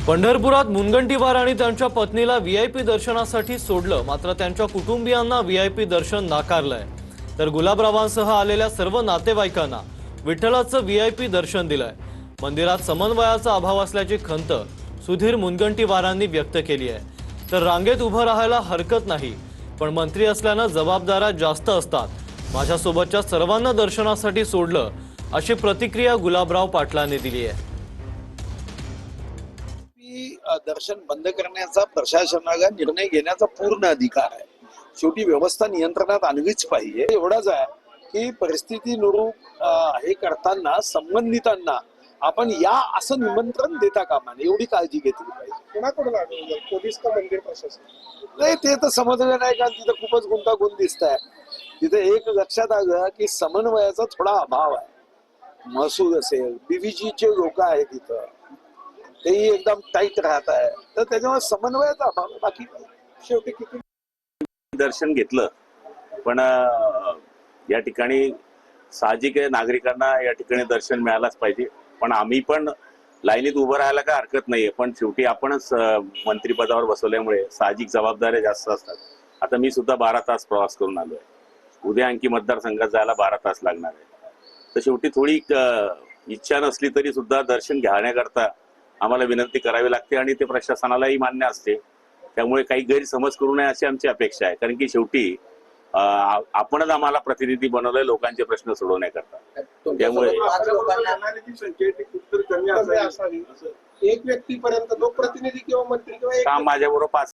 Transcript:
पंढरपुरात मुनगंटीवार आणि त्यांच्या पत्नीला व्हीआयपी दर्शनासाठी सोडलं, मात्र त्यांच्या कुटुंबियांना व्हीआयपी दर्शन नाकारलंय। तर गुलाबरावांसह आलेल्या सर्व नातेवाईकांना विठ्ठलाचं व्हीआयपी दर्शन दिलंय। मंदिरात समन्वयाचा अभाव असल्याची खंत सुधीर मुनगंटीवारांनी व्यक्त केली आहे। तर रांगेत उभं राहायला हरकत नाही, पण मंत्री असल्यानं जबाबदाऱ्या जास्त असतात। माझ्यासोबतच्या सर्वांना दर्शनासाठी सोडलं, अशी प्रतिक्रिया गुलाबराव पाटलांनी दिली आहे। दर्शन बंद करण्याचा प्रशासनाला निर्णय घेण्याचा पूर्ण अधिकार आहे। शेवटी व्यवस्था नियंत्रणात आणलीच पाहिजे। एवढाच आहे की परिस्थितीनुरूप हे करताना संबंधितांना आपण या असं निमंत्रण देता कामा नये, एवढी काळजी घेतली पाहिजे। कोणाकडून आले, पोलीस का मंदिर प्रशासन? नाही, ते तर समजलं नाही, कारण तिथं खूपच गुंतागुंत दिसत आहे। तिथे एक लक्षात आलं की समन्वयाचा थोडा अभाव आहे। महसूल असेल, बीव्हीजीचे लोक आहेत तिथं, तेही एकदम टाईट राहत आहे, तर त्याच्यामुळे समन्वयाचा अभाव आहे, बाकी शेवटी किती दर्शन घेतलं, पण या ठिकाणी साहजिक आहे, नागरिकांना या ठिकाणी दर्शन मिळालंच पाहिजे। पण आम्ही पण लाईनीत उभं राहायला काय हरकत नाहीये, पण शेवटी आपणच मंत्रिपदावर बसवल्यामुळे साहजिक जबाबदाऱ्या जास्त असतात। आता मी सुद्धा 12 तास प्रवास करून आलोय, उद्या आणखी मतदारसंघात जायला 12 तास लागणार आहे। तर शेवटी थोडी इच्छा नसली तरी सुद्धा दर्शन घेण्याकरता आम्हाला विनंती करावी लागते आणि ते प्रशासनालाही मान्य असते। त्यामुळे काही गैरसमज करू नये अशी आमची अपेक्षा आहे, कारण की शेवटी आपणच आम्हाला प्रतिनिधी बनवलंय लोकांचे प्रश्न सोडवण्याकरता। त्यामुळे एक व्यक्तीपर्यंत लोकप्रतिनिधी किंवा मंत्री किंवा काम माझ्याबरोबर 5